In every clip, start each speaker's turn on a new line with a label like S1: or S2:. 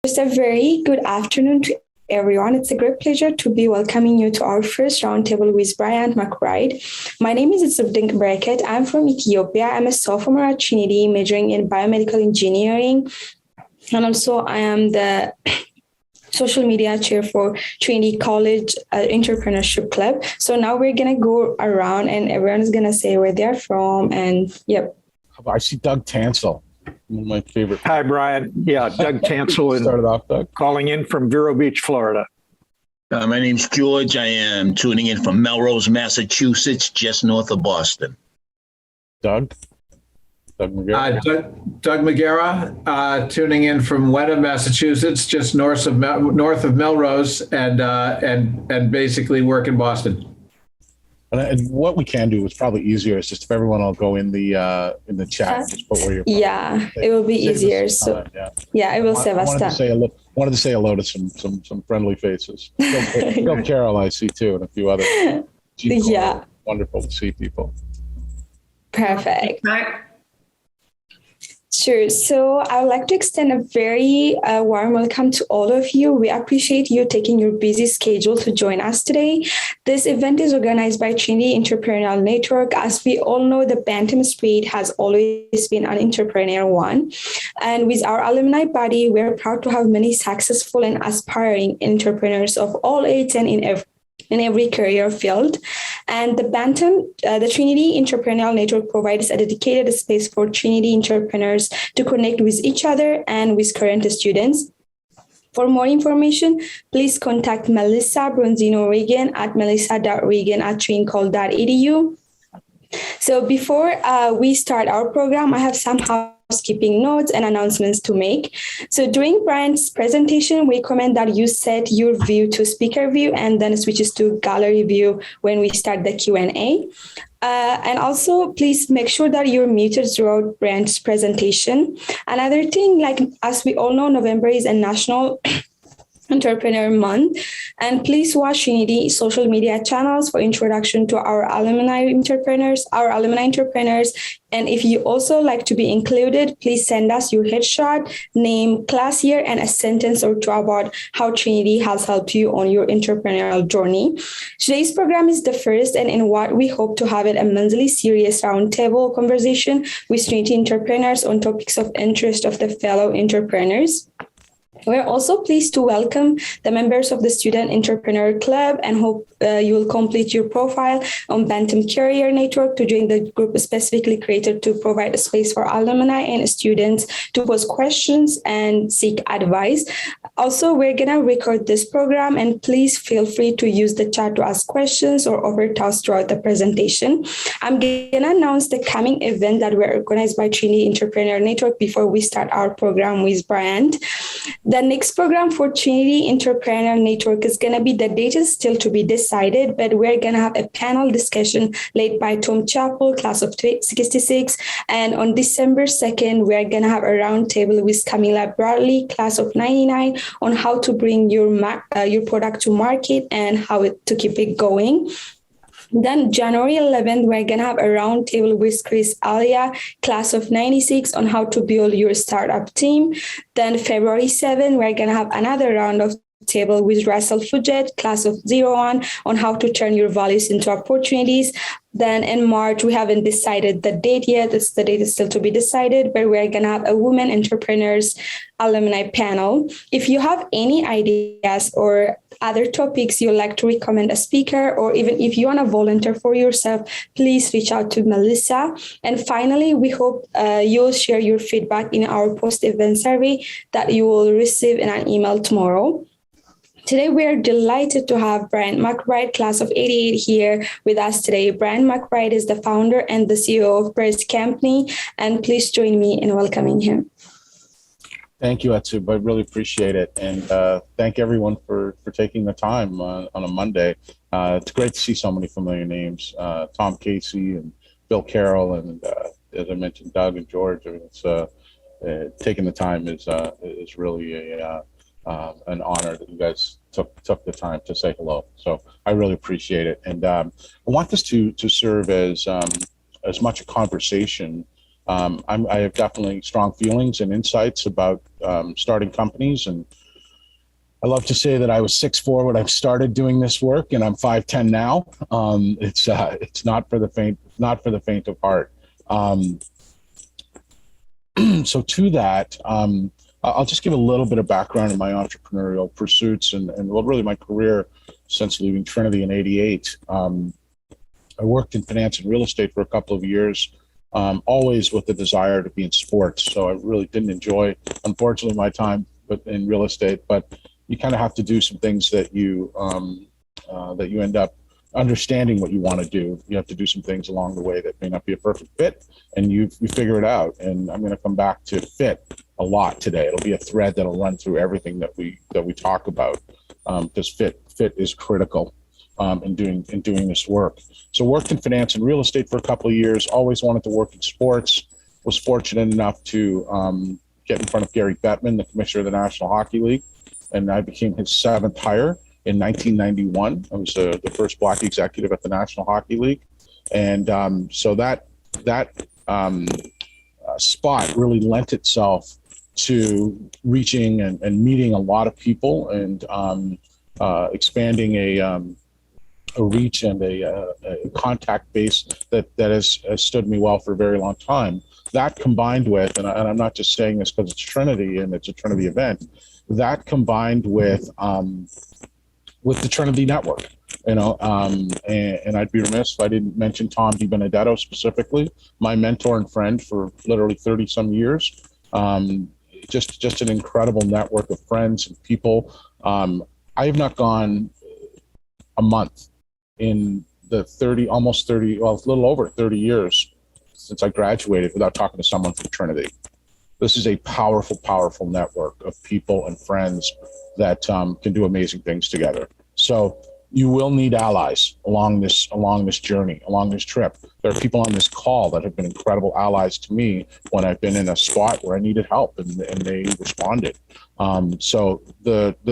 S1: Just a very good afternoon to everyone. It's a great pleasure to be welcoming you to our first roundtable with Bryant McBride. My name is Itzubdink Bracket. I'm from Ethiopia. I'm a sophomore at Trinity, majoring in biomedical engineering. And also I am the social media chair for Trinity College Entrepreneurship Club. So now we're going to go around and everyone's going to say where they're from. And yep.
S2: I see Doug Tansel, one of my favorite.
S3: Hi, Brian. Yeah, Doug Tansel.
S2: Started off, Doug.
S3: Calling in from Vero Beach, Florida.
S4: My name's George. I am tuning in from Melrose, Massachusetts, just north of Boston.
S2: Doug McGarrah.
S5: Doug McGarrah, tuning in from Wenham, Massachusetts, just north of Melrose, and basically work in Boston.
S2: And what we can do is probably easier. It's just if everyone will go in the chat. Just put where you're from.
S1: Yeah, it will be easier. So yeah, it will save us time.
S2: Wanted to say hello to some friendly faces. Go Carol, I see too, and a few other.
S1: Yeah.
S2: Wonderful to see people.
S1: Perfect. Sure. So I would like to extend a very warm welcome to all of you. We appreciate you taking your busy schedule to join us today. This event is organized by Trinity Entrepreneurial Network. As we all know, the Bantam Spirit has always been an entrepreneurial one. And with our alumni body, we're proud to have many successful and aspiring entrepreneurs of all ages and in every career field. And the Trinity Entrepreneurial Network provides a dedicated space for Trinity entrepreneurs to connect with each other and with current students. For more information, please contact Melissa Bronzino-Regan at melissa.regan@trincol.edu. So before we start our program, I have some housekeeping notes and announcements to make. So during Brian's presentation, we recommend that you set your view to speaker view and then switches to gallery view when we start the Q&A. And also, please make sure that you're muted throughout Brian's presentation. Another thing, as we all know, November is a National Entrepreneur Month, and please watch Trinity social media channels for introduction to our alumni entrepreneurs. And if you also like to be included, please send us your headshot, name, class year, and a sentence or two about how Trinity has helped you on your entrepreneurial journey. Today's program is the first, and in what we hope to have it a monthly serious roundtable conversation with Trinity entrepreneurs on topics of interest of the fellow entrepreneurs. We're also pleased to welcome the members of the Student Entrepreneur Club and hope you will complete your profile on Bantam Career Network to join the group specifically created to provide a space for alumni and students to pose questions and seek advice. Also, we're going to record this program, and please feel free to use the chat to ask questions or offer tasks throughout the presentation. I'm going to announce the coming event that we're organized by Trinity Entrepreneur Network before we start our program with Bryant. The next program for Trinity Entrepreneur Network is going to be, the date is still to be decided, but we're going to have a panel discussion led by Tom Chappell, class of 66. And on December 2nd, we're going to have a roundtable with Camilla Bradley, class of 99, on how to bring your product to market and how to keep it going. Then January 11th, we're going to have a roundtable with Chris Alia, class of 96, on how to build your startup team. Then February 7th, we're going to have another round of table with Russell Fujet, class of 01, on how to turn your values into opportunities. Then in March, we haven't decided the date yet. The date is still to be decided, but we're going to have a Women Entrepreneurs Alumni panel. If you have any ideas or other topics you'd like to recommend a speaker, or even if you want to volunteer for yourself, please reach out to Melissa. And finally, we hope you'll share your feedback in our post-event survey that you will receive in an email tomorrow. Today, we are delighted to have Bryant McBride, class of 88, here with us today. Bryant McBride is the founder and the CEO of Press Company, and please join me in welcoming him.
S2: Thank you, Atsub. I really appreciate it. And thank everyone for taking the time on a Monday. It's great to see so many familiar names, Tom Casey and Bill Carroll, and as I mentioned, Doug and George. I mean, it's taking the time is really an honor that you guys took the time to say hello. So I really appreciate it. And I want this to serve as much a conversation I have definitely strong feelings and insights about starting companies, and I love to say that I was 6'4" when I started doing this work, and I'm 5'10" now. It's not for the faint of heart. So to that, I'll just give a little bit of background in my entrepreneurial pursuits and really my career since leaving Trinity in '88. I worked in finance and real estate for a couple of years, always with the desire to be in sports. So I really didn't enjoy, unfortunately, my time in real estate, but you kind of have to do some things that you end up understanding what you want to do. You have to do some things along the way that may not be a perfect fit, and you figure it out. And I'm going to come back to fit a lot today. It'll be a thread that'll run through everything that we talk about, because fit is critical in doing this work. So worked in finance and real estate for a couple of years. Always wanted to work in sports. Was fortunate enough to get in front of Gary Bettman, the commissioner of the National Hockey League, and I became his 7th hire in 1991. I was the first Black executive at the National Hockey League, and so that spot really lent itself to reaching and meeting a lot of people and expanding a reach and a contact base that has stood me well for a very long time. That combined with, and I'm not just saying this because it's Trinity and it's a Trinity event, that combined with the Trinity network, and I'd be remiss if I didn't mention Tom DiBenedetto specifically, my mentor and friend for literally 30 some years. Just an incredible network of friends and people. I have not gone a month in the almost 30, well, a little over 30 years since I graduated without talking to someone from Trinity. This is a powerful, powerful network of people and friends that can do amazing things together. So you will need allies along this journey, along this trip. There are people on this call that have been incredible allies to me when I've been in a spot where I needed help, and they responded. So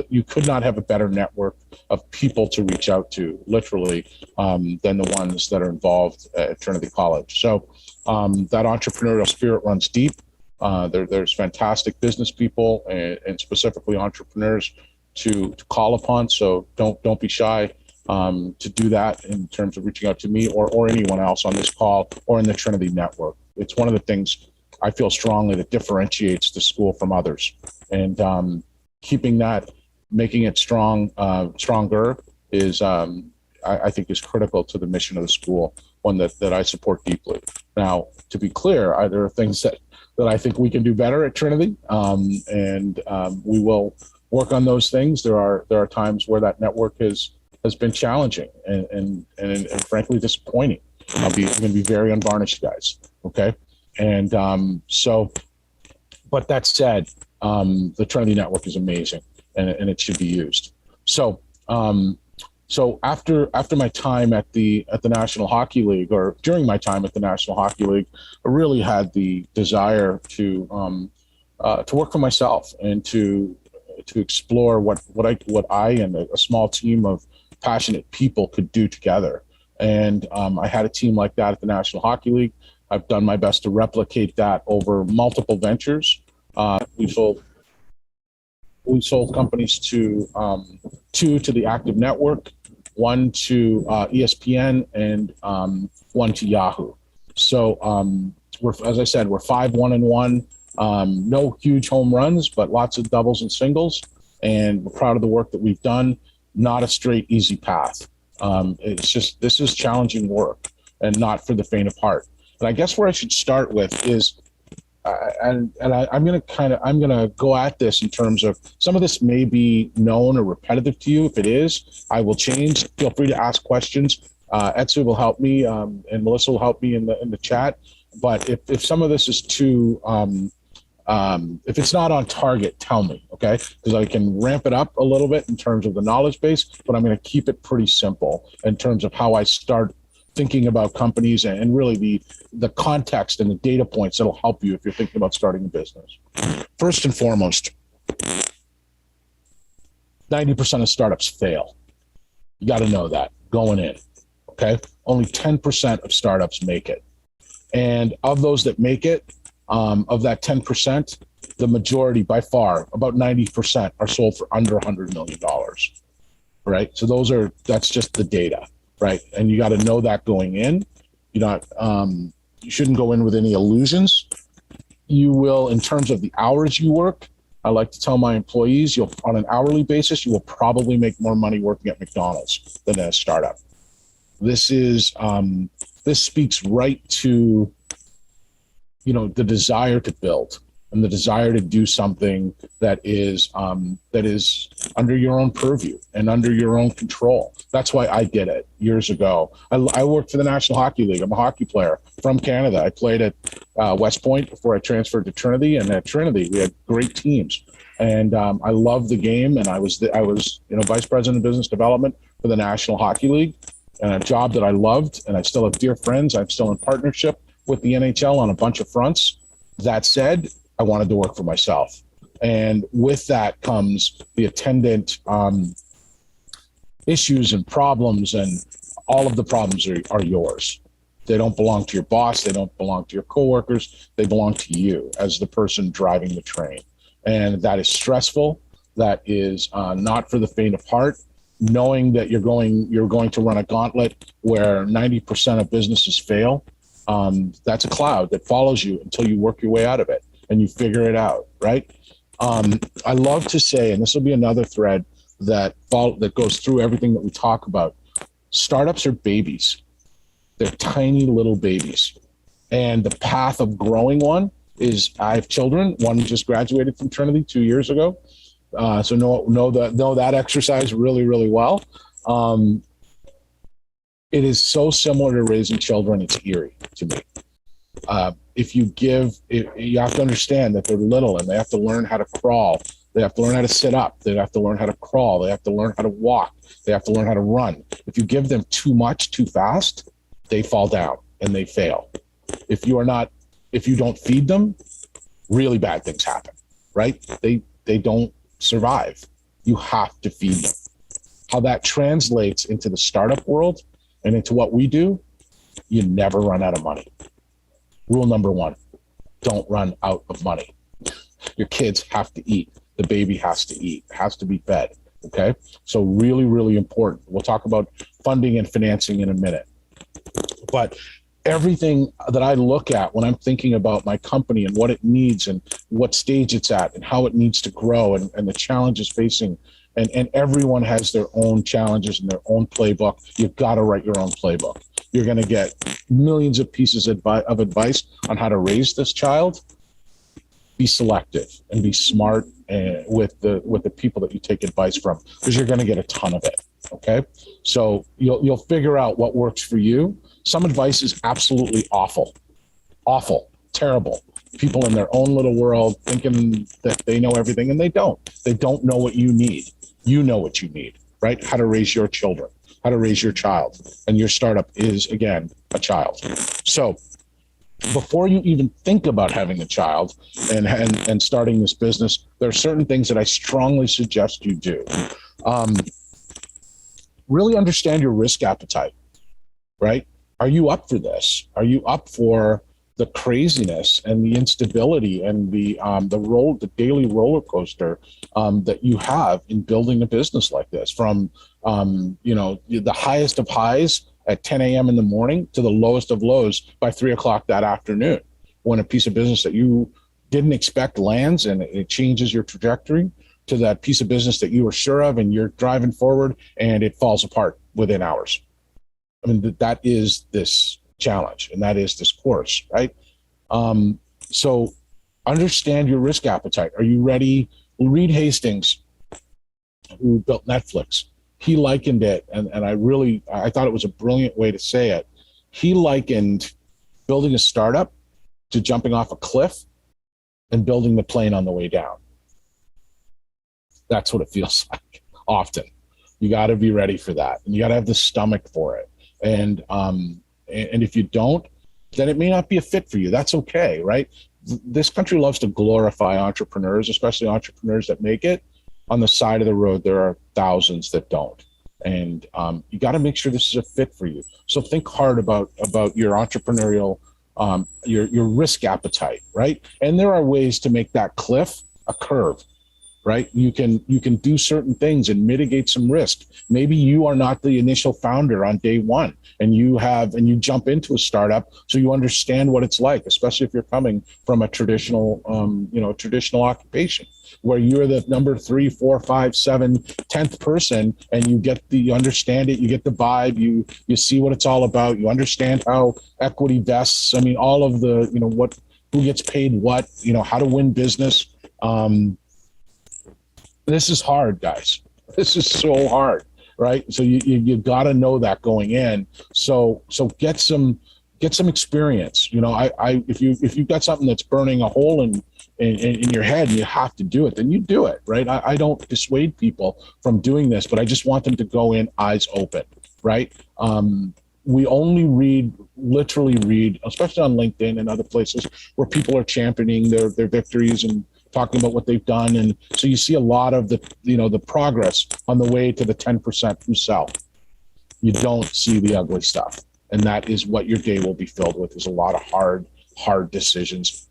S2: you could not have a better network of people to reach out to, literally, than the ones that are involved at Trinity College. So that entrepreneurial spirit runs deep. There's fantastic business people and specifically entrepreneurs to call upon. So don't be shy to do that in terms of reaching out to me or anyone else on this call or in the Trinity network. It's one of the things I feel strongly that differentiates the school from others, and keeping that, making it stronger is I think is critical to the mission of the school, one that I support deeply. Now, to be clear, there are things that I think we can do better at Trinity, and we will work on those things. There are times where that network has been challenging and frankly disappointing. I'm going to be very unvarnished, guys. Okay, and but that said, the Trinity network is amazing, and it should be used. So after my time at the National Hockey League, or during my time at the National Hockey League, I really had the desire to work for myself and to explore what I and a small team of passionate people could do together. And I had a team like that at the National Hockey League. I've done my best to replicate that over multiple ventures. We sold companies to two to the Active Network, one to ESPN, and one to Yahoo. So as I said, we're 5-1-1. No huge home runs, but lots of doubles and singles. And we're proud of the work that we've done. Not a straight, easy path. This is challenging work and not for the faint of heart. And I guess where I should start with is, I'm going to go at this in terms of some of this may be known or repetitive to you. If it is, I will change. Feel free to ask questions. Etsu will help me, and Melissa will help me in the chat. But if some of this is too, if it's not on target, tell me, okay? Because I can ramp it up a little bit in terms of the knowledge base, but I'm going to keep it pretty simple in terms of how I start thinking about companies and really the context and the data points that'll help you if you're thinking about starting a business. First and foremost, 90% of startups fail. You got to know that going in, okay? Only 10% of startups make it. And of those that make it, of that 10%, the majority by far, about 90%, are sold for under $100 million, right? So that's just the data, right? And you got to know that going in. You shouldn't go in with any illusions. You will, in terms of the hours you work, I like to tell my employees, on an hourly basis, you will probably make more money working at McDonald's than at a startup. This speaks right to, the desire to build and the desire to do something that is under your own purview and under your own control. That's why I did it years ago. I worked for the National Hockey League. I'm a hockey player from Canada. I played at West Point before I transferred to Trinity, and at Trinity we had great teams. And I loved the game, and I was vice president of business development for the National Hockey League, and a job that I loved. And I still have dear friends. I'm still in partnership with the NHL on a bunch of fronts. That said, I wanted to work for myself. And with that comes the attendant issues and problems, and all of the problems are yours. They don't belong to your boss. They don't belong to your coworkers. They belong to you as the person driving the train. And that is stressful. That is not for the faint of heart. Knowing that you're going to run a gauntlet where 90% of businesses fail, that's a cloud that follows you until you work your way out of it and you figure it out, right? I love to say, and this will be another thread that goes through everything that we talk about, startups are babies. They're tiny little babies. And the path of growing one is, I have children. One just graduated from Trinity 2 years ago. So know that exercise really, really well. It is so similar to raising children. It's eerie to me. You have to understand that they're little and they have to learn how to crawl. They have to learn how to sit up. They have to learn how to crawl. They have to learn how to walk. They have to learn how to run. If you give them too much, too fast, they fall down and they fail. If you don't feed them, really bad things happen, right? They don't survive. You have to feed them. How that translates into the startup world and into what we do, you never run out of money. Rule number one, don't run out of money. Your kids have to eat. The baby has to eat, has to be fed. Okay. So really, really important. We'll talk about funding and financing in a minute. But everything that I look at when I'm thinking about my company and what it needs and what stage it's at and how it needs to grow and the challenges facing, and everyone has their own challenges and their own playbook. You've got to write your own playbook. You're going to get millions of pieces of advice on how to raise this child. Be selective and be smart with the people that you take advice from, because you're going to get a ton of it. Okay. So you'll figure out what works for you. Some advice is absolutely awful, terrible. People in their own little world thinking that they know everything, and they don't. They don't know what you need. You know what you need, right? How to raise your children, how to raise your child. And your startup is, again, a child. So before you even think about having a child and starting this business, there are certain things that I strongly suggest you do. Really understand your risk appetite, right? Are you up for this? Are you up for the craziness and the instability and the daily roller coaster that you have in building a business like this? From the highest of highs at 10 a.m. in the morning to the lowest of lows by 3 o'clock that afternoon, when a piece of business that you didn't expect lands and it changes your trajectory, to that piece of business that you were sure of and you're driving forward and it falls apart within hours. I mean, that is this challenge and that is this course, right? So understand your risk appetite. Are you ready? Reed Hastings, who built Netflix, he likened it, and I thought it was a brilliant way to say it. He likened building a startup to jumping off a cliff and building the plane on the way down. That's what it feels like often. You got to be ready for that, and you got to have the stomach for it. And if you don't, then it may not be a fit for you. That's okay, right? This country loves to glorify entrepreneurs, especially entrepreneurs that make it. On the side of the road, there are thousands that don't. And you got to make sure this is a fit for you. So think hard about your entrepreneurial your risk appetite, right? And there are ways to make that cliff a curve, right? You can do certain things and mitigate some risk. Maybe you are not the initial founder on day one, and you jump into a startup, so you understand what it's like, especially if you're coming from a traditional occupation, where you're the number 3, 4, 5, 7, 10th person, and you understand it, you get the vibe, you see what it's all about, you understand how equity vests. I mean, all of the, who gets paid what, how to win business. This is hard, guys. This is so hard, right? So you got to know that going in. So get some experience. If you've got something that's burning a hole in your head and you have to do it, then you do it, right? I don't dissuade people from doing this, but I just want them to go in eyes open, right? We only literally read, especially on LinkedIn and other places where people are championing their victories and talking about what they've done. And so you see a lot of the progress on the way to the 10% who sell. You don't see the ugly stuff. And that is what your day will be filled with, is a lot of hard decisions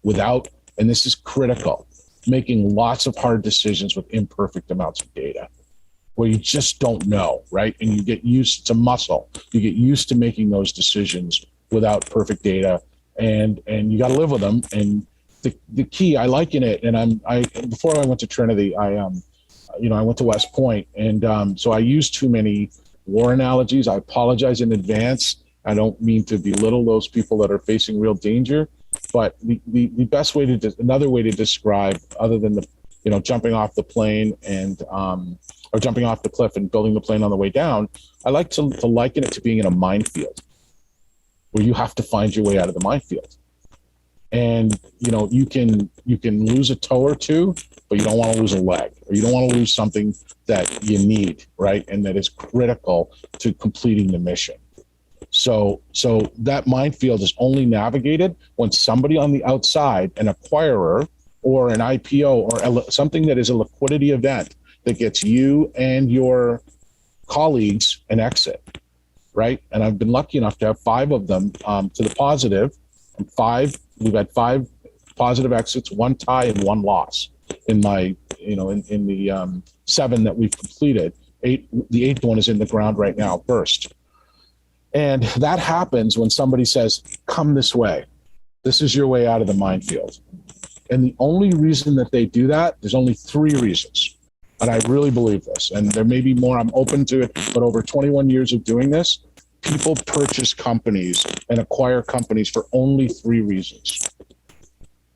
S2: and this is critical, making lots of hard decisions with imperfect amounts of data where you just don't know, right? And you get used, it's a muscle. You get used to making those decisions without perfect data, and you got to live with them. And the key, I liken it, and before I went to Trinity, I went to West Point, and so I use too many war analogies. I apologize in advance. I don't mean to belittle those people that are facing real danger, but the best way another way to describe, other than jumping off the plane and or jumping off the cliff and building the plane on the way down, I like to liken it to being in a minefield, where you have to find your way out of the minefield. And you can lose a toe or two, but you don't want to lose a leg, or you don't want to lose something that you need, right? And that is critical to completing the mission. So that minefield is only navigated when somebody on the outside, an acquirer or an IPO or something that is a liquidity event that gets you and your colleagues an exit, right? And I've been lucky enough to have 5 of them to the positive, and 5. We've had 5 positive exits, 1 tie, and 1 loss in my, in the 7 that we've completed. The 8th one is in the ground right now, burst. And that happens when somebody says, come this way. This is your way out of the minefield. And the only reason that they do that, there's only 3 reasons. And I really believe this. And there may be more, I'm open to it, but over 21 years of doing this, people purchase companies and acquire companies for only 3 reasons.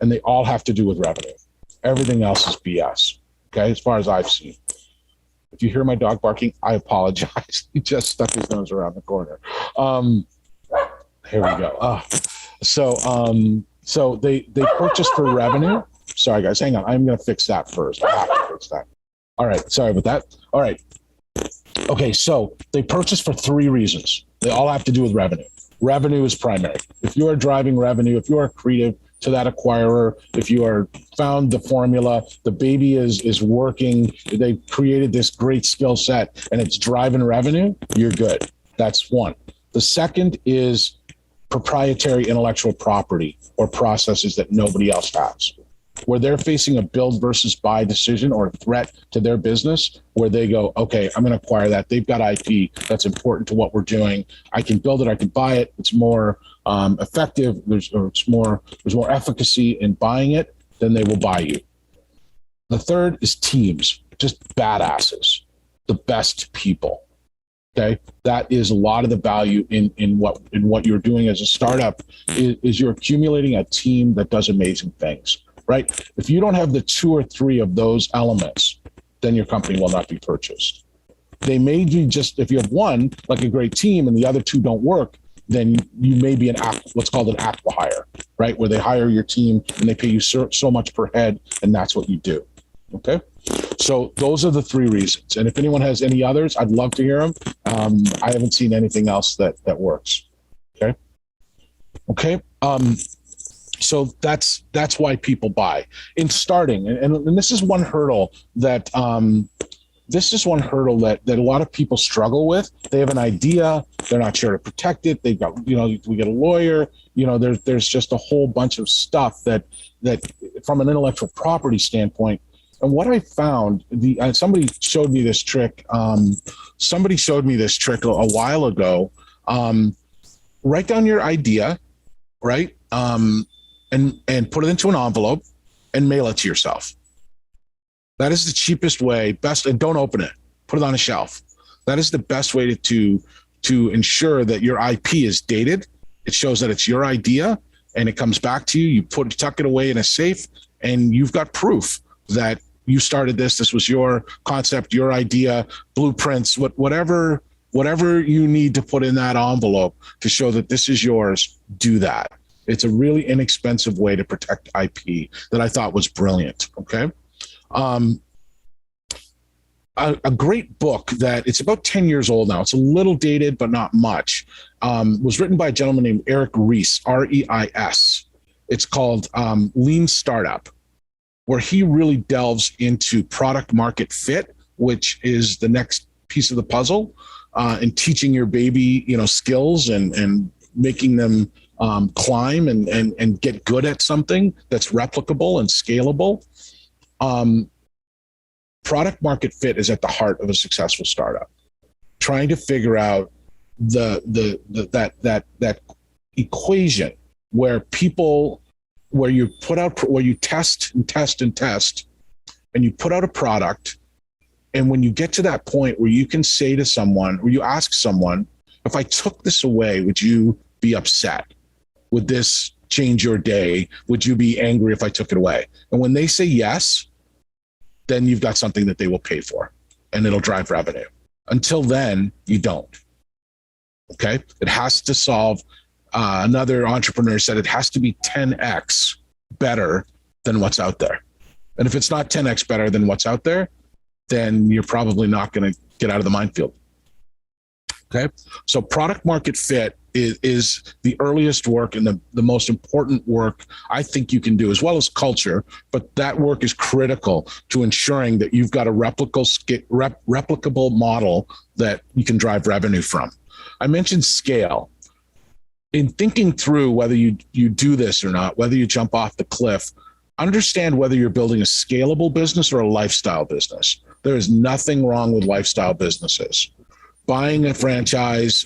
S2: And they all have to do with revenue. Everything else is BS, okay, as far as I've seen. If you hear my dog barking, I apologize. He just stuck his nose around the corner. Here we go. So they purchase for revenue. Sorry, guys, hang on. I'm going to fix that first. I have to fix that. All right, sorry about that. All right. Okay, so they purchase for 3 reasons. They all have to do with revenue. Revenue is primary. If you are driving revenue, if you are accretive to that acquirer, if you are found the formula, the baby is working, they've created this great skill set and it's driving revenue, you're good. That's 1. The second is proprietary intellectual property or processes that nobody else has, where they're facing a build versus buy decision or a threat to their business, where they go, okay, I'm going to acquire that. They've got IP that's important to what we're doing. I can build it. I can buy it. It's more effective. There's more efficacy in buying it. Then they will buy you. The third is teams, just badasses, the best people. Okay, that is a lot of the value in what you're doing as a startup. Is you're accumulating a team that does amazing things. Right? If you don't have the 2 or 3 of those elements, then your company will not be purchased. They may be just, if you have 1, like a great team, and the other 2 don't work, then you may be what's called an acqui-hire, right? Where they hire your team and they pay you so much per head, and that's what you do. Okay? So those are the 3 reasons. And if anyone has any others, I'd love to hear them. I haven't seen anything else that works. Okay? Okay. So that's why people buy in starting. And this is one hurdle that this is one hurdle that a lot of people struggle with. They have an idea, they're not sure to protect it. They've got, we get a lawyer, there's just a whole bunch of stuff that from an intellectual property standpoint. And what I found, somebody showed me this trick. Somebody showed me this trick a while ago. Write down your idea, right? And put it into an envelope and mail it to yourself. That is the cheapest way, best, and don't open it. Put it on a shelf. That is the best way to ensure that your IP is dated. It shows that it's your idea and it comes back to you. You tuck it away in a safe, and you've got proof that you started this. This was your concept, your idea, blueprints, whatever you need to put in that envelope to show that this is yours. Do that. It's a really inexpensive way to protect IP that I thought was brilliant. Okay. A great book that it's about 10 years old now. It's a little dated, but not much. Was written by a gentleman named Eric Ries, R-E-I-S. It's called Lean Startup, where he really delves into product market fit, which is the next piece of the puzzle, and teaching your baby, skills and making them climb and get good at something that's replicable and scalable. Product market fit is at the heart of a successful startup. Trying to figure out that equation where you test and test and test, and you put out a product. And when you get to that point where you can say to someone, or you ask someone, if I took this away, would you be upset? Would this change your day? Would you be angry if I took it away? And when they say yes, then you've got something that they will pay for, and it'll drive revenue. Until then, you don't. Okay? It has to solve, another entrepreneur said it has to be 10x better than what's out there. And if it's not 10x better than what's out there, then you're probably not going to get out of the minefield. Okay. So product market fit is the earliest work and the most important work I think you can do, as well as culture. But that work is critical to ensuring that you've got a replicable model that you can drive revenue from. I mentioned scale. In thinking through whether you do this or not, whether you jump off the cliff, understand whether you're building a scalable business or a lifestyle business. There is nothing wrong with lifestyle businesses. Buying a franchise,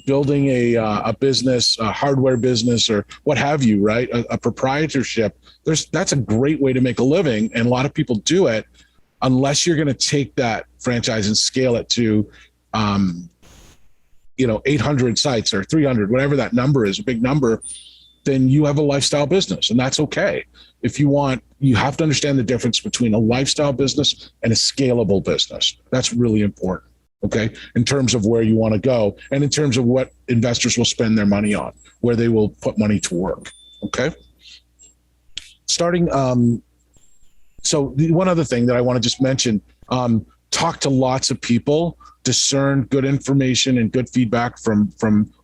S2: building a business, a hardware business, or what have you, right? A proprietorship. That's a great way to make a living, and a lot of people do it. Unless you're going to take that franchise and scale it to, 800 sites or 300, whatever that number is, a big number, then you have a lifestyle business, and that's okay. If you have to understand the difference between a lifestyle business and a scalable business. That's really important. Okay. In terms of where you want to go, and in terms of what investors will spend their money on, where they will put money to work. Okay. So one other thing that I want to just mention, talk to lots of people, discern good information and good feedback from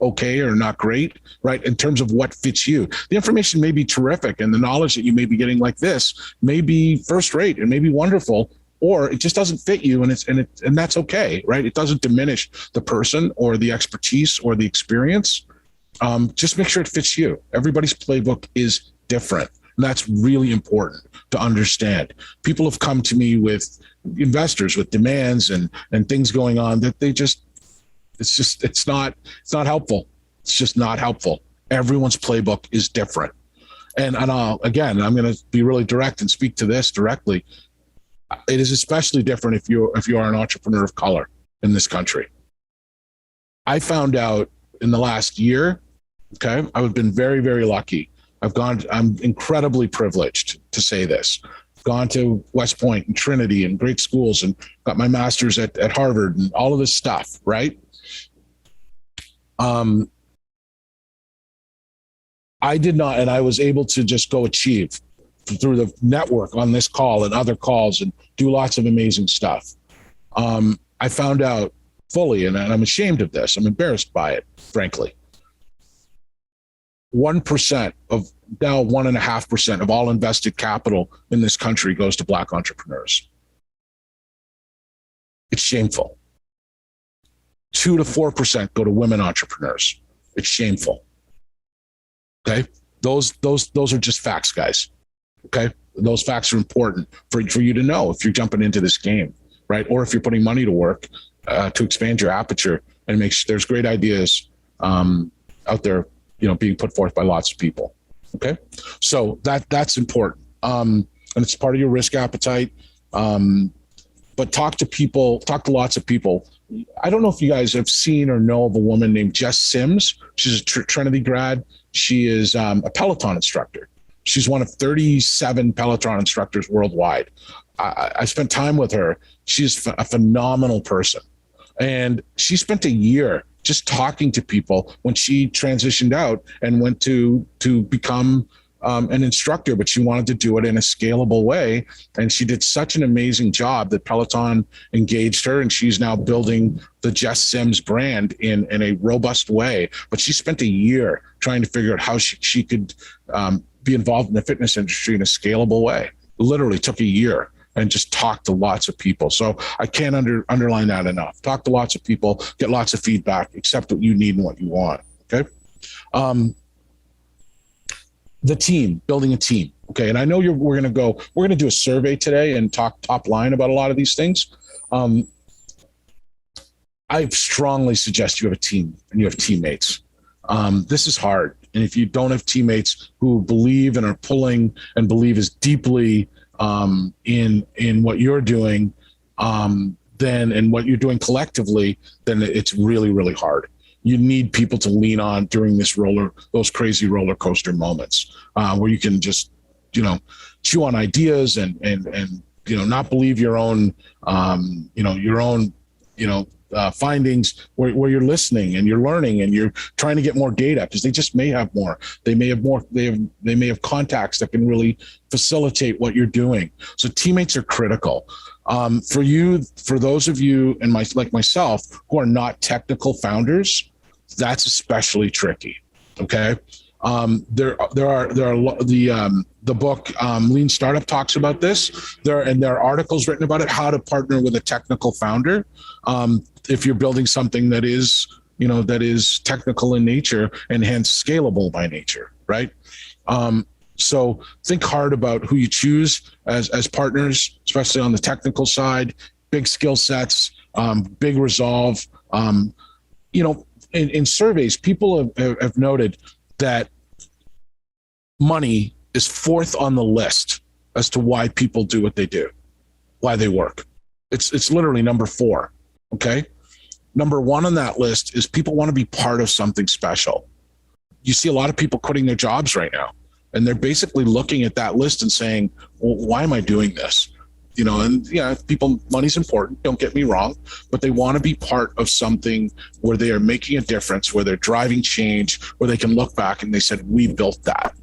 S2: okay or not great, right? In terms of what fits you. The information may be terrific, and the knowledge that you may be getting like this may be first rate and may be wonderful, or it just doesn't fit you, and that's okay, right? It doesn't diminish the person or the expertise or the experience. Just make sure it fits you. Everybody's playbook is different. And that's really important to understand. People have come to me with investors with demands and things going on that it's not helpful. It's just not helpful. Everyone's playbook is different. And I'm going to be really direct and speak to this directly. It is especially different if you are an entrepreneur of color in this country. I found out in the last year, okay, I've been very, very lucky. I'm incredibly privileged to say this. I've gone to West Point and Trinity and great schools and got my master's at Hartford and all of this stuff, right? I did not, and I was able to just go achieve through the network on this call and other calls and do lots of amazing stuff. I found out fully, and I'm ashamed of this. I'm embarrassed by it, frankly. 1% of now 1.5% of all invested capital in this country goes to Black entrepreneurs. It's shameful. 2 to 4% go to women entrepreneurs. It's shameful. Okay. Those are just facts, guys. Okay. Those facts are important for you to know if you're jumping into this game, right? Or if you're putting money to work to expand your aperture and make sure there's great ideas out there, being put forth by lots of people. Okay. So that's important. And it's part of your risk appetite. But talk to lots of people. I don't know if you guys have seen or know of a woman named Jess Sims. She's a Trinity grad. She is a Peloton instructor. She's one of 37 Peloton instructors worldwide. I spent time with her. She's a phenomenal person. And she spent a year just talking to people when she transitioned out and went to become an instructor, but she wanted to do it in a scalable way. And she did such an amazing job that Peloton engaged her, and she's now building the Jess Sims brand in a robust way. But she spent a year trying to figure out how she could be involved in the fitness industry in a scalable way. Literally took a year and just talked to lots of people. So I can't underline that enough. Talk to lots of people, get lots of feedback, accept what you need and what you want. Okay. The team, building a team. Okay. And I know we're going to do a survey today and talk top line about a lot of these things. I strongly suggest you have a team and you have teammates. This is hard. And if you don't have teammates who believe and are pulling and believe as deeply in what you're doing, then and what you're doing collectively, then it's really, really hard. You need people to lean on during those crazy roller coaster moments where you can just, chew on ideas and not believe your own, findings where you're listening and you're learning and you're trying to get more data because they just may have more. They may have more. They may have contacts that can really facilitate what you're doing. So teammates are critical. For those of you and like myself who are not technical founders, that's especially tricky. Okay. The book Lean Startup talks about this. There are articles written about it, how to partner with a technical founder. If you're building something that is technical in nature and hence scalable by nature, right? So think hard about who you choose as partners, especially on the technical side. Big skill sets, big resolve. In surveys, people have noted that money is fourth on the list as to why people do what they do, why they work. It's literally number 4. Okay. Number 1 on that list is people want to be part of something special. You see a lot of people quitting their jobs right now, and they're basically looking at that list and saying, well, why am I doing this? Money's important, don't get me wrong, but they want to be part of something where they are making a difference, where they're driving change, where they can look back and they said, we built that.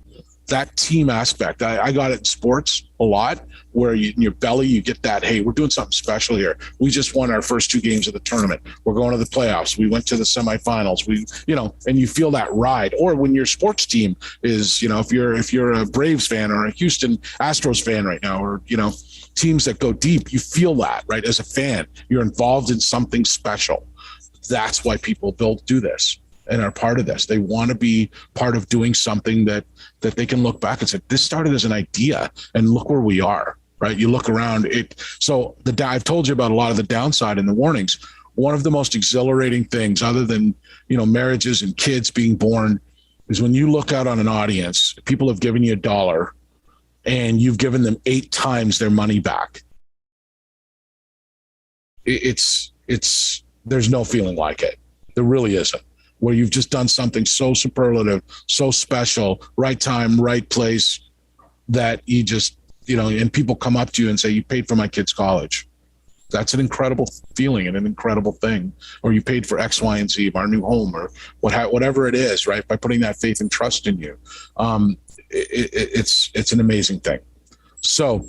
S2: That team aspect, I got it in sports a lot, where in your belly, you get that, hey, we're doing something special here. We just won our first 2 games of the tournament. We're going to the playoffs. We went to the semifinals. And you feel that ride. Or when your sports team is, if you're a Braves fan or a Houston Astros fan right now, or, teams that go deep, you feel that, right? As a fan, you're involved in something special. That's why people do this and are part of this. They want to be part of doing something that they can look back and say, this started as an idea and look where we are, right? You look around it. So I've told you about a lot of the downside and the warnings. One of the most exhilarating things, other than, marriages and kids being born, is when you look out on an audience, people have given you $1 and you've given them 8 times their money back. There's no feeling like it. There really isn't. Where you've just done something so superlative, so special, right time, right place, that you just, and people come up to you and say, you paid for my kid's college. That's an incredible feeling and an incredible thing. Or you paid for X, Y, and Z of our new home, or whatever it is, right? By putting that faith and trust in you. It's an amazing thing. So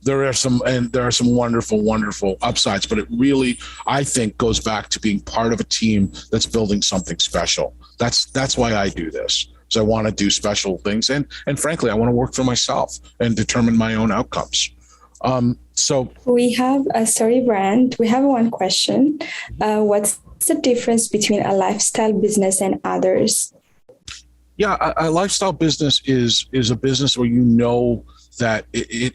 S2: there are some wonderful, wonderful upsides, but it really, I think, goes back to being part of a team that's building something special. That's why I do this. So I want to do special things. And frankly, I want to work for myself and determine my own outcomes. So
S1: Sorry, Brand. We have one question. What's the difference between a lifestyle business and others?
S2: yeah, a lifestyle business is a business where you know that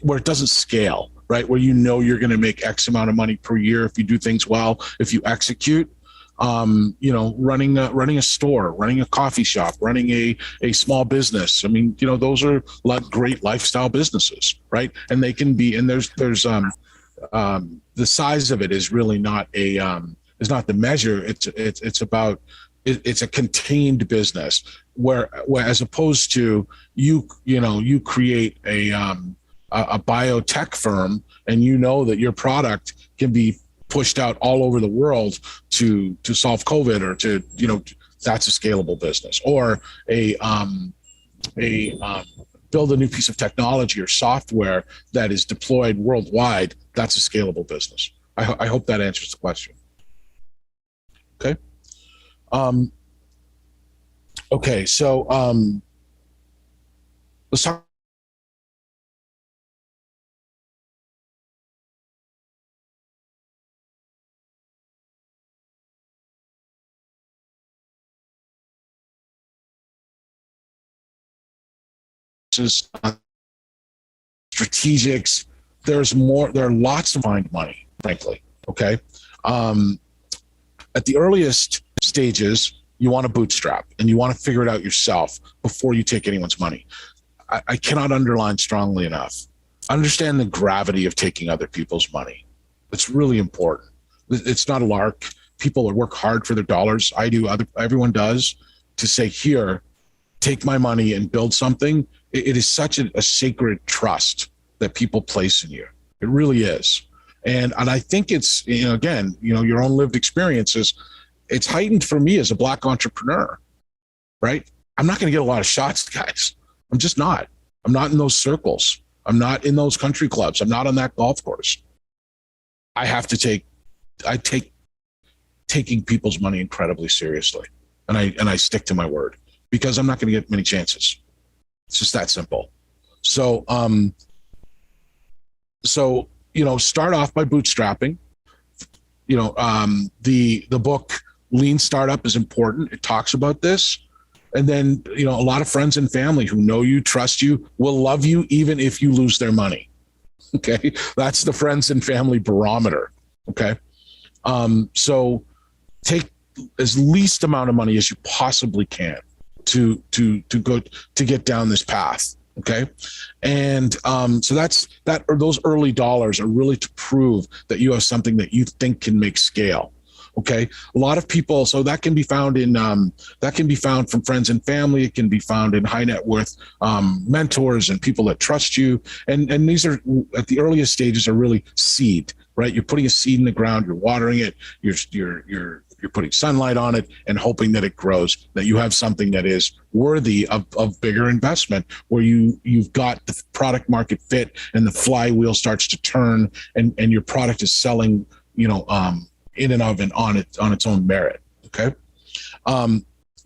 S2: where it doesn't scale, right? Where you know you're going to make X amount of money per year if you do things well, if you execute. Running a store, running a coffee shop, running a small business. I mean, those are great lifestyle businesses, right? And they can be, and there's the size of it is really not is not the measure. It's about it's a contained business where as opposed to you create a biotech firm and that your product can be pushed out all over the world to solve COVID or to, that's a scalable business. Or build a new piece of technology or software that is deployed worldwide. That's a scalable business. I hope that answers the question. Okay. Okay. So let's talk. Strategics. There are lots to find money, frankly. Okay. At the earliest stages, you want to bootstrap and you want to figure it out yourself before you take anyone's money. I cannot underline strongly enough. Understand the gravity of taking other people's money. It's really important. It's not a lark. People work hard for their dollars. I do. Everyone does. To say, here, take my money and build something. It is such a sacred trust that people place in you. It really is. And I think it's, again, your own lived experiences, it's heightened for me as a Black entrepreneur, right? I'm not going to get a lot of shots, guys. I'm just not. I'm not in those circles. I'm not in those country clubs. I'm not on that golf course. I take taking people's money incredibly seriously. And I stick to my word because I'm not going to get many chances. It's just that simple. So, start off by bootstrapping. The book Lean Startup is important. It talks about this. And then, a lot of friends and family who know you, trust you, will love you even if you lose their money. Okay. That's the friends and family barometer. Okay. So take as least amount of money as you possibly can to get down this path. Okay. And so those early dollars are really to prove that you have something that you think can make scale. Okay. A lot of people, so that can be found from friends and family. It can be found in high net worth mentors and people that trust you. And these are at the earliest stages are really seed, right? You're putting a seed in the ground, you're watering it, you're putting sunlight on it and hoping that it grows, that you have something that is worthy of bigger investment, where you've got the product market fit and the flywheel starts to turn and your product is selling, in and of and on its own merit. Okay.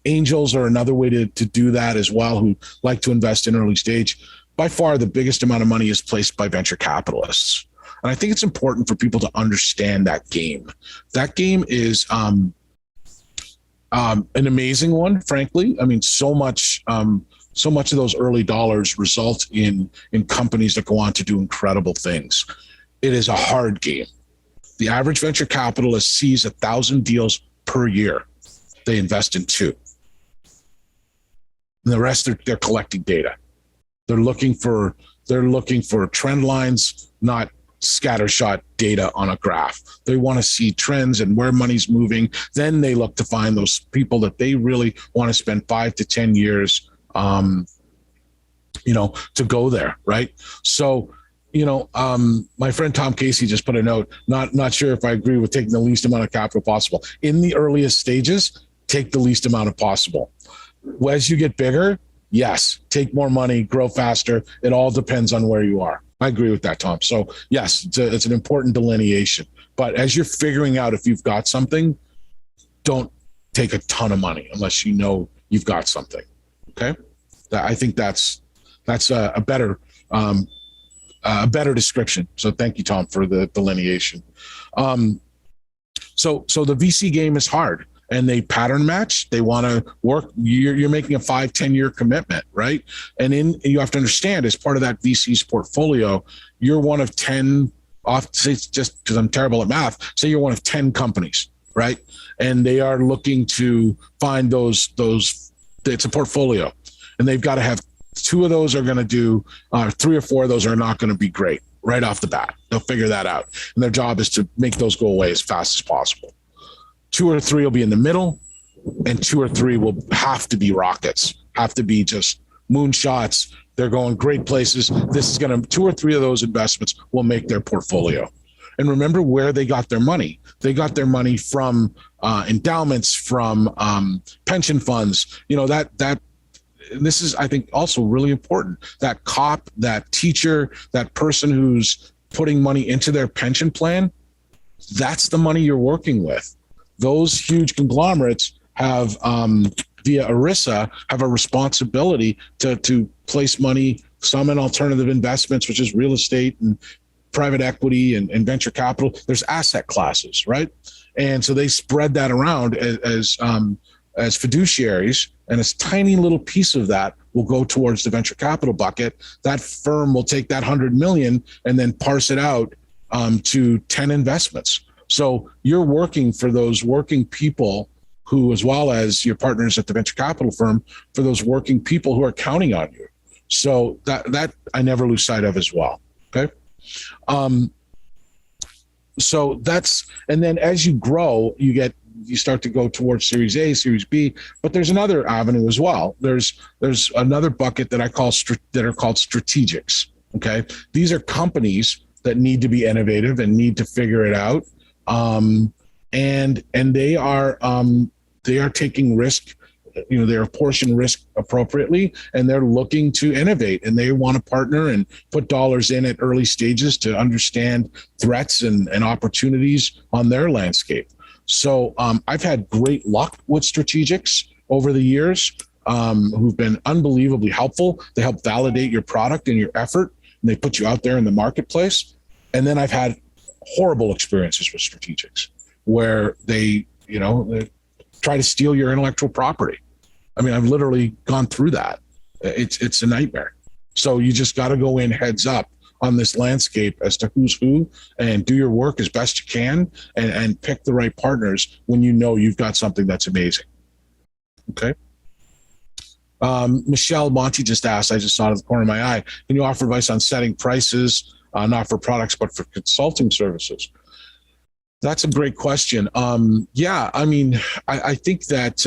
S2: Angels are another way to do that as well, who like to invest in early stage. By far, the biggest amount of money is placed by venture capitalists. And I think it's important for people to understand that game. That game is an amazing one, frankly. I mean, so much of those early dollars result in companies that go on to do incredible things. It is a hard game. The average venture capitalist sees 1,000 deals per year. They invest in 2. And the rest, they're collecting data. They're looking for trend lines, not scattershot data on a graph. They want to see trends and where money's moving. Then they look to find those people that they really want to spend 5 to 10 years, to go there. Right. So, my friend Tom Casey just put a note, not sure if I agree with taking the least amount of capital possible. In the earliest stages, take the least amount of possible. As you get bigger, yes, take more money, grow faster. It all depends on where you are. I agree with that, Tom. So yes, it's an important delineation. But as you're figuring out if you've got something, don't take a ton of money unless you know you've got something. Okay, I think that's a better a better description. So thank you, Tom, for the delineation. So the VC game is hard, and they pattern match. They want to work. You're making a 5-10 year commitment, right? And you have to understand, as part of that VC's portfolio, you're one of 10. Say, just because I'm terrible at math, say you're one of 10 companies, right? And they are looking to find those. It's a portfolio, and they've got to have 2 of those are going to do, 3 or 4 of those are not going to be great right off the bat. They'll figure that out. And their job is to make those go away as fast as possible. 2 or 3 will be in the middle, and 2 or 3 will have to be rockets, have to be just moonshots. They're going great places. 2 or 3 of those investments will make their portfolio. And remember where they got their money. They got their money from endowments, from pension funds. This is, I think, also really important. That cop, that teacher, that person who's putting money into their pension plan, that's the money you're working with. Those huge conglomerates have, via ERISA, have a responsibility to place money, some in alternative investments, which is real estate and private equity and venture capital. There's asset classes, right? And so they spread that around as fiduciaries, and a tiny little piece of that will go towards the venture capital bucket. That firm will take that 100 million and then parse it out to 10 investments. So you're working for those working people who, as well as your partners at the venture capital firm, for those working people who are counting on you. So that I never lose sight of as well. Okay. So that's, and then as you grow, you start to go towards Series A, Series B, but there's another avenue as well. There's another bucket that I call that are called strategics. Okay. These are companies that need to be innovative and need to figure it out. And they are taking risk, they're apportioning risk appropriately, and they're looking to innovate, and they want to partner and put dollars in at early stages to understand threats and opportunities on their landscape. So I've had great luck with strategics over the years, who've been unbelievably helpful. They help validate your product and your effort, and they put you out there in the marketplace. And then I've had horrible experiences with strategics where they try to steal your intellectual property. I mean, I've literally gone through that. It's a nightmare. So you just got to go in heads up on this landscape as to who's who, and do your work as best you can, and pick the right partners when you know you've got something that's amazing. Okay. Michelle Monty just asked, I just saw it at the corner of my eye, can you offer advice on setting prices, not for products, but for consulting services? That's a great question. Yeah, I mean, I think that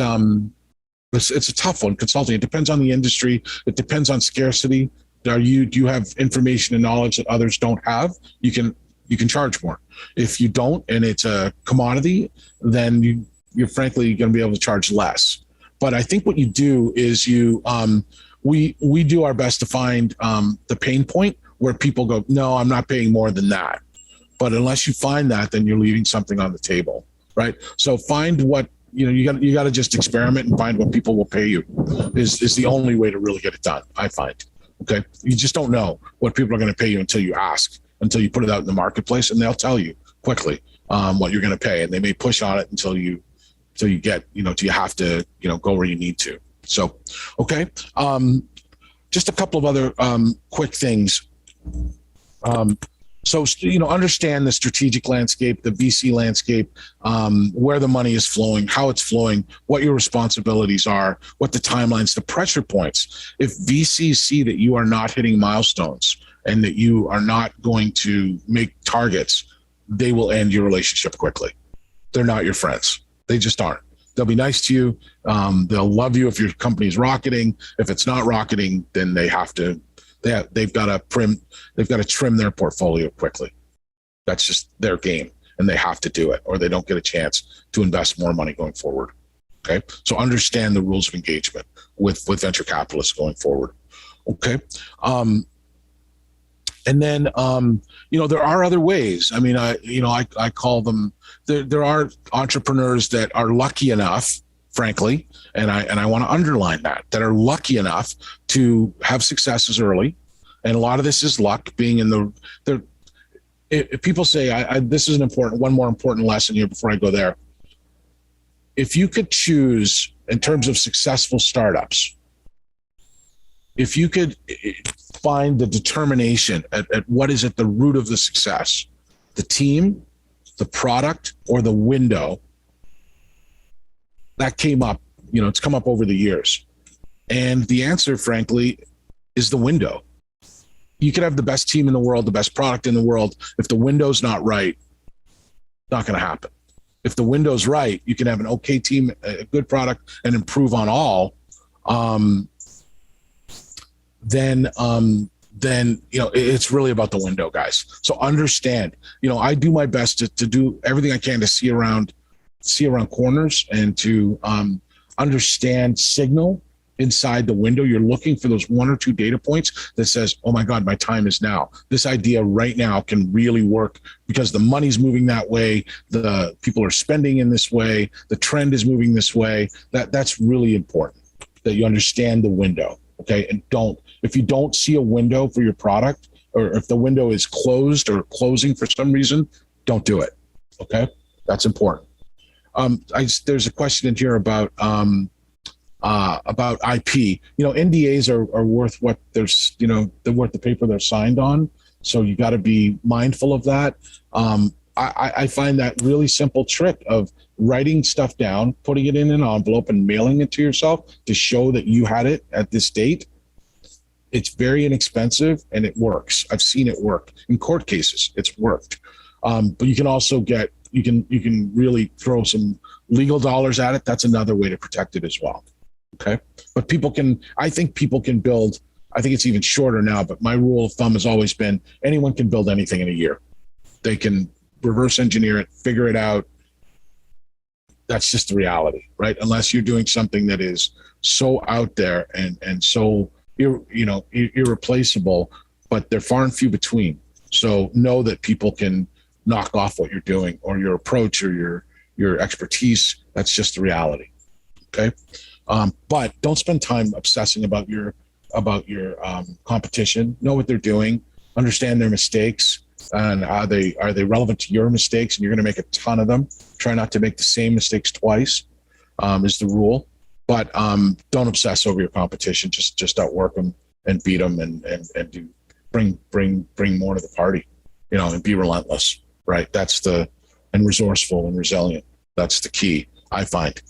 S2: it's a tough one, consulting. It depends on the industry. It depends on scarcity. Do you have information and knowledge that others don't have? You can charge more. If you don't, and it's a commodity, then you're frankly going to be able to charge less. But I think what you do is we do our best to find the pain point where people go, no, I'm not paying more than that. But unless you find that, then you're leaving something on the table, right? So find what, you got to just experiment and find what people will pay you is the only way to really get it done, I find. Okay. You just don't know what people are going to pay you until you ask, until you put it out in the marketplace, and they'll tell you quickly what you're going to pay. And they may push on it until you get, till you have to, go where you need to. So, okay. Just a couple of other quick things. So, understand the strategic landscape, the VC landscape, where the money is flowing, how it's flowing, what your responsibilities are, what the timelines, the pressure points. If VCs see that you are not hitting milestones and that you are not going to make targets, they will end your relationship quickly. They're not your friends. They just aren't. They'll be nice to you. They'll love you if your company's rocketing. If it's not rocketing, then they've got to trim their portfolio quickly. That's just their game, and they have to do it, or they don't get a chance to invest more money going forward. Okay, so understand the rules of engagement with venture capitalists going forward. Okay, and then there are other ways. I mean, I call them. There are entrepreneurs that are lucky enough, frankly, and I want to underline that are lucky enough to have successes early And a lot of this is luck, being in if people say, this is one more important lesson here before I go there. If you could choose in terms of successful startups, if you could find the determination at what is at the root of the success, the team, the product, or the window, that came up, it's come up over the years. And the answer, frankly, is the window. You could have the best team in the world, the best product in the world. If the window's not right, not going to happen. If the window's right, you can have an okay team, a good product, and improve on all. Then it's really about the window, guys. So understand, I do my best to do everything I can to see around corners and to understand signal inside the window. You're looking for those 1 or 2 data points that says, oh my God, my time is now. This idea right now can really work because the money's moving that way. The people are spending in this way. The trend is moving this way. That's really important that you understand the window. Okay. And if you don't see a window for your product, or if the window is closed or closing for some reason, don't do it. Okay. That's important. There's a question in here about IP. NDAs are worth what they're worth the paper they're signed on. So you got to be mindful of that. I find that really simple trick of writing stuff down, putting it in an envelope and mailing it to yourself to show that you had it at this date. It's very inexpensive and it works. I've seen it work in court cases. It's worked. But you can also you can really throw some legal dollars at it. That's another way to protect it as well. Okay. But I think people can build, I think it's even shorter now, but my rule of thumb has always been anyone can build anything in a year. They can reverse engineer it, figure it out. That's just the reality, right? Unless you're doing something that is so out there and so irreplaceable, but they're far and few between. So know that people can knock off what you're doing or your approach or your expertise. That's just the reality. Okay. But don't spend time obsessing about your competition. Know what they're doing, understand their mistakes, and are they relevant to your mistakes? And you're going to make a ton of them. Try not to make the same mistakes twice, is the rule. But don't obsess over your competition. Just outwork them and beat them and do bring more to the party, and be relentless. Right. And resourceful and resilient. That's the key, I find.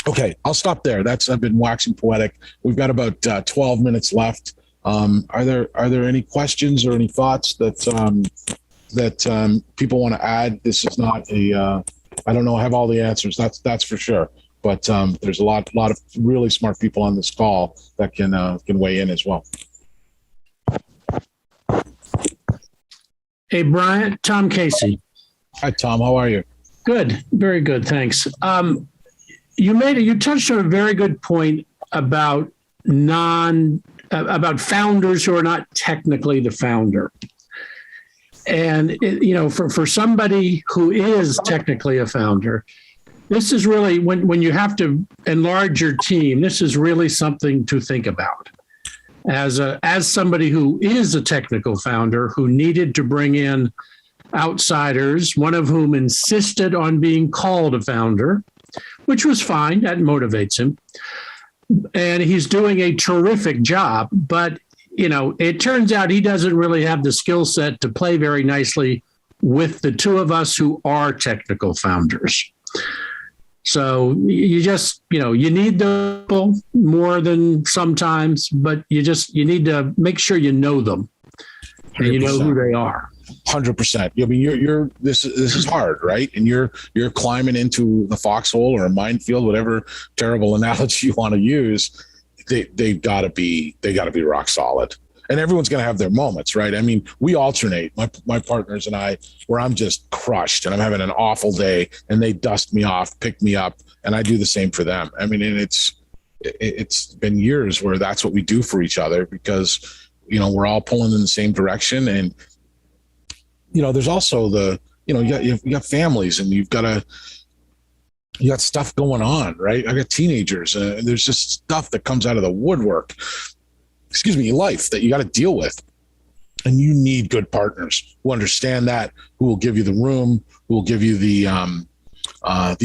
S2: Okay, I'll stop there. I've been waxing poetic. We've got about 12 minutes left. Are there any questions or any thoughts that people want to add? This is not I don't know, I have all the answers. That's for sure. But there's a lot of really smart people on this call that can weigh in as well.
S6: Hey, Bryant, Tom Casey.
S2: Hi, Tom. How are you?
S6: Good. Very good. Thanks. You touched on a very good point about founders who are not technically the founder. And, for somebody who is technically a founder, this is really when you have to enlarge your team, this is really something to think about. As somebody who is a technical founder who needed to bring in outsiders, one of whom insisted on being called a founder, which was fine. That motivates him. And he's doing a terrific job. But, it turns out he doesn't really have the skill set to play very nicely with the two of us who are technical founders. So you just, you need the people more than sometimes, but you need to make sure you know them and you know who they are.
S2: 100%. I mean, this is hard, right? And you're climbing into the foxhole or a minefield, whatever terrible analogy you want to use. They've got to be rock solid. And everyone's going to have their moments, right? I mean, we alternate, my partners and I, where I'm just crushed and I'm having an awful day and they dust me off, pick me up, and I do the same for them. I mean, and it's been years where that's what we do for each other because, we're all pulling in the same direction. And, there's also you got families and you got stuff going on, right? I got teenagers and there's just stuff that comes out of the woodwork. life that you got to deal with. And you need good partners who understand that, who will give you the room, who will give you the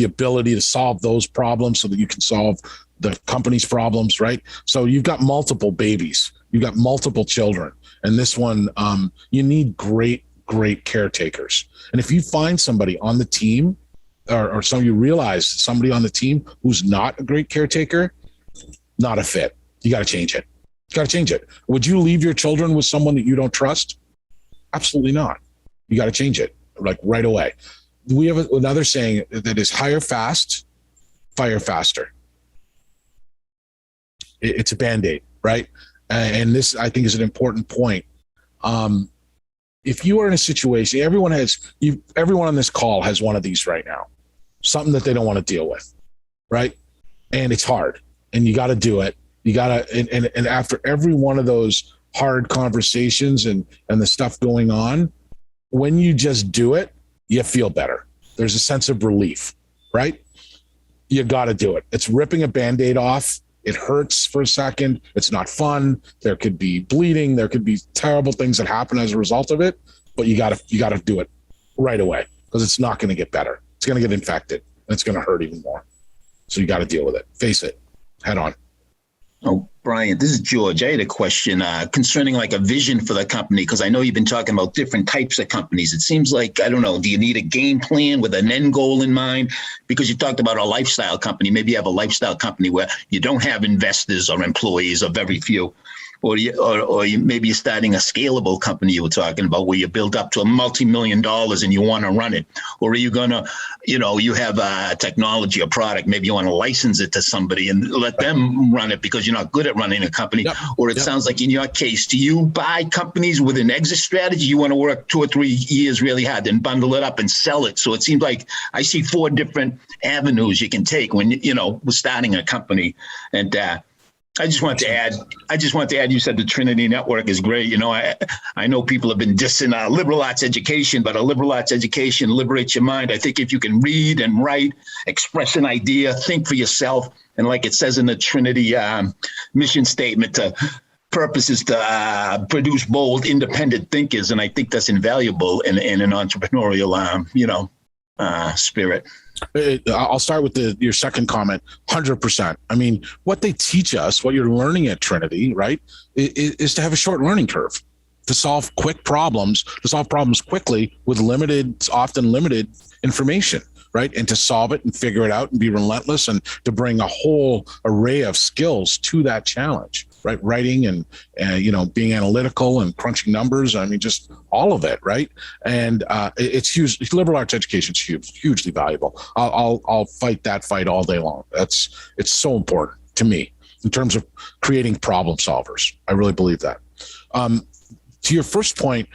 S2: ability to solve those problems so that you can solve the company's problems, right? So you've got multiple babies, you've got multiple children. And this one, you need great caretakers. And if you find somebody on the team or you realize somebody on the team who's not a great caretaker, not a fit, you got to change it. You got to change it. Would you leave your children with someone that you don't trust? Absolutely not. You got to change it like right away. We have another saying that is hire fast, fire faster. It's a Band-Aid, right? And this, I think, is an important point. If you are in a situation, everyone on this call has one of these right now, something that they don't want to deal with, right? And it's hard, and you got to do it. You got to, and after every one of those hard conversations and the stuff going on, when you just do it, you feel better. There's a sense of relief, right? You got to do it. It's ripping a Band-Aid off. It hurts for a second. It's not fun. There could be bleeding. There could be terrible things that happen as a result of it, but you got to do it right away because it's not going to get better. It's going to get infected and it's going to hurt even more. So you got to deal with it. Face it head on.
S4: Oh, Bryant, this is George. I had a question concerning like a vision for the company, because I know you've been talking about different types of companies. It seems like, I don't know, do you need a game plan with an end goal in mind? Because you talked about a lifestyle company. Maybe you have a lifestyle company where you don't have investors or employees, or very few. Or maybe you're starting a scalable company you were talking about where you build up to a multi-million dollars and you want to run it. Or are you going to, you have a technology or product, maybe you want to license it to somebody and let them run it because you're not good at running a company. Yep. Or it sounds like in your case, do you buy companies with an exit strategy? You want to work 2 or 3 years really hard and bundle it up and sell it. So it seems like I see 4 different avenues you can take when, we're starting a company. And, I just want to add, you said the Trinity network is great. I know people have been dissing liberal arts education, but a liberal arts education liberates your mind. I think if you can read and write, express an idea, think for yourself, and like it says in the Trinity mission statement, purpose is to produce bold, independent thinkers. And I think that's invaluable in an entrepreneurial, spirit.
S2: I'll start with your second comment, 100%. I mean, what they teach us, what you're learning at Trinity, right, is to have a short learning curve, to solve problems quickly with often limited information, right? And to solve it and figure it out and be relentless and to bring a whole array of skills to that challenge, right? Writing and being analytical and crunching numbers. I mean, just all of it, right? And it's huge. Liberal arts education is hugely valuable. I'll fight that fight all day long. It's so important to me in terms of creating problem solvers. I really believe that. To your first point,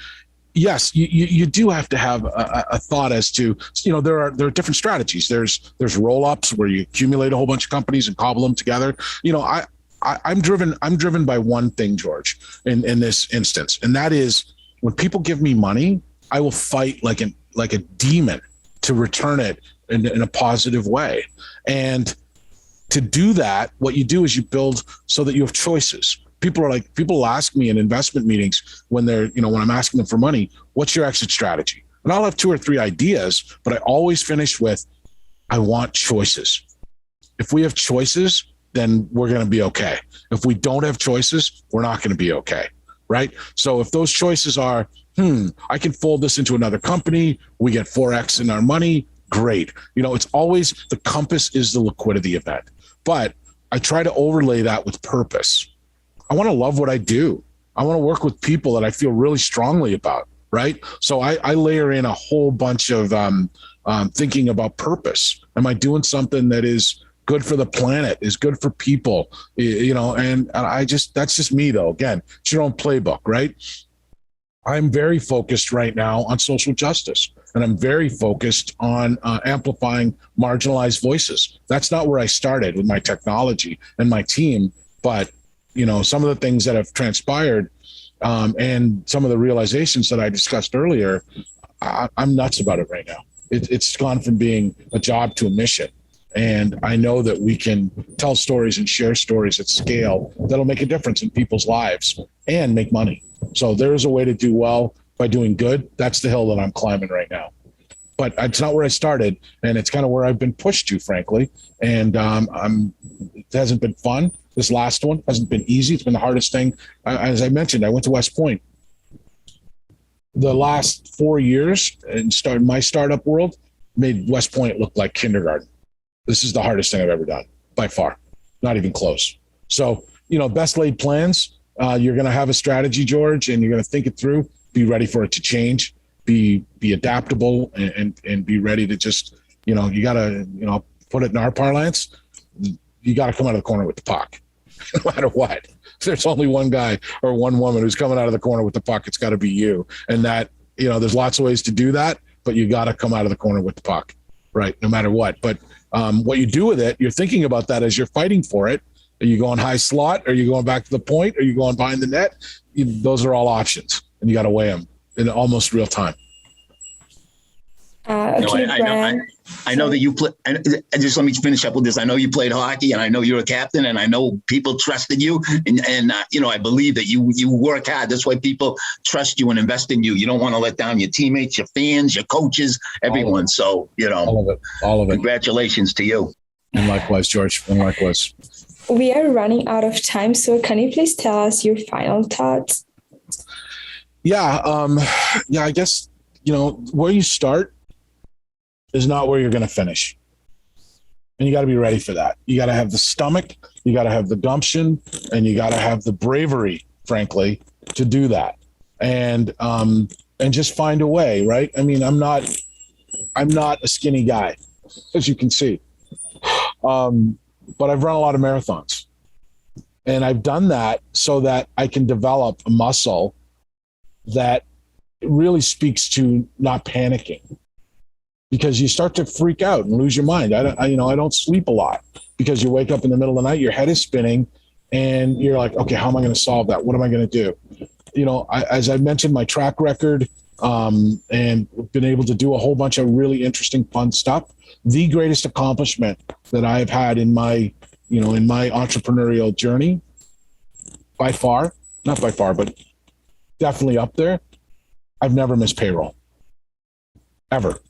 S2: yes, you do have to have a thought as to, there are different strategies. There's roll-ups where you accumulate a whole bunch of companies and cobble them together. I'm driven by one thing, George, in this instance, and that is when people give me money, I will fight like a demon to return it in a positive way. And to do that, what you do is you build so that you have choices. People ask me in investment meetings when I'm asking them for money, what's your exit strategy? And I'll have 2 or 3 ideas, but I always finish with, I want choices. If we have choices, then we're going to be okay. If we don't have choices, we're not going to be okay, right? So if those choices are, I can fold this into another company, we get 4X in our money, great. It's always the compass is the liquidity event. But I try to overlay that with purpose. I want to love what I do. I want to work with people that I feel really strongly about, right? So I layer in a whole bunch of thinking about purpose. Am I doing something that is good for the planet, is good for people, and that's just me though. Again, it's your own playbook, right? I'm very focused right now on social justice, and I'm very focused on amplifying marginalized voices. That's not where I started with my technology and my team, but some of the things that have transpired and some of the realizations that I discussed earlier, I'm nuts about it right now. It's gone from being a job to a mission. And I know that we can tell stories and share stories at scale that'll make a difference in people's lives and make money. So there is a way to do well by doing good. That's the hill that I'm climbing right now. But it's not where I started, and it's kind of where I've been pushed to, frankly. And it hasn't been fun. This last one hasn't been easy. It's been the hardest thing. As I mentioned, I went to West Point. The last 4 years and my startup world made West Point look like kindergarten. This is the hardest thing I've ever done, by far. Not even close. So, best laid plans. You're going to have a strategy, George, and you're going to think it through. Be ready for it to change. Be adaptable and be ready to just, you got to, put it in our parlance. You got to come out of the corner with the puck, no matter what. There's only one guy or one woman who's coming out of the corner with the puck. It's got to be you. And that, there's lots of ways to do that, but you got to come out of the corner with the puck, right? No matter what. But what you do with it, you're thinking about that as you're fighting for it. Are you going high slot? Are you going back to the point? Are you going behind the net? Those are all options, and you got to weigh them in almost real time.
S4: I know that you play. Just let me finish up with this. I know you played hockey, and I know you're a captain, and I know people trusted you. And I believe that you work hard. That's why people trust you and invest in you. You don't want to let down your teammates, your fans, your coaches, everyone. So all of it. Congratulations to you.
S2: And likewise, George. And likewise.
S1: We are running out of time, so can you please tell us your final thoughts?
S2: Yeah. I guess where you start is not where you're going to finish. And you got to be ready for that. You got to have the stomach, you got to have the gumption, and you got to have the bravery, frankly, to do that. And just find a way, right? I mean, I'm not a skinny guy, as you can see. But I've run a lot of marathons. And I've done that so that I can develop a muscle that really speaks to not panicking. Because you start to freak out and lose your mind. I don't sleep a lot because you wake up in the middle of the night, your head is spinning, and you're like, okay, how am I going to solve that? What am I going to do? As I mentioned, my track record, and been able to do a whole bunch of really interesting, fun stuff. The greatest accomplishment that I've had in my entrepreneurial journey, not by far, but definitely up there. I've never missed payroll, ever.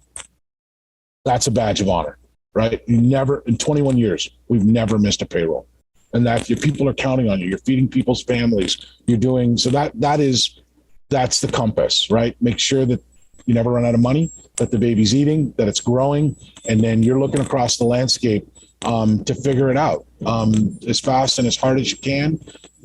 S2: That's a badge of honor, right? In 21 years, we've never missed a payroll. And that your people are counting on you. You're feeding people's families. You're doing, so that's the compass, right? Make sure that you never run out of money, that the baby's eating, that it's growing. And then you're looking across the landscape to figure it out as fast and as hard as you can.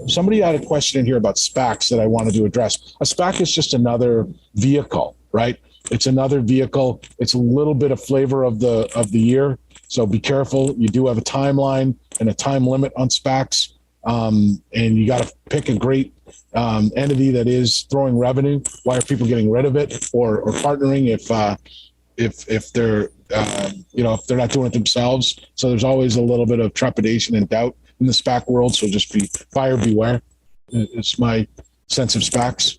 S2: Somebody had a question in here about SPACs that I wanted to address. A SPAC is just another vehicle, right? It's another vehicle. It's a little bit of flavor of the year. So be careful. You do have a timeline and a time limit on SPACs. And you got to pick a great entity that is throwing revenue. Why are people getting rid of it or partnering if they're if they're not doing it themselves? So there's always a little bit of trepidation and doubt in the SPAC world. So just be buyer beware. It's my sense of SPACs.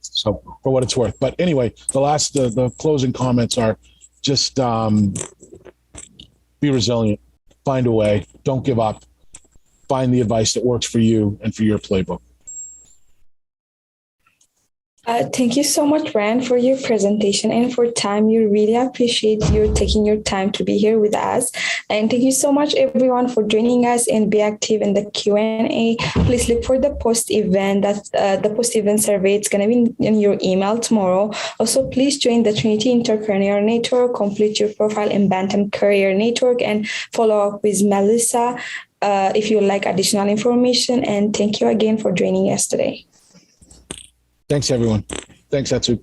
S2: So for what it's worth. But anyway, the closing comments are just be resilient, find a way, don't give up, find the advice that works for you and for your playbook.
S1: Thank you so much, Rand, for your presentation and for time. We really appreciate you taking your time to be here with us. And thank you so much, everyone, for joining us and be active in the Q&A. Please look for the post-event. That's the post-event survey. It's going to be in your email tomorrow. Also, please join the Trinity Entrepreneurial Network, complete your profile in Bantam Career Network, and follow up with Melissa if you would like additional information. And thank you again for joining us today.
S2: Thanks, everyone. Thanks, Atsu.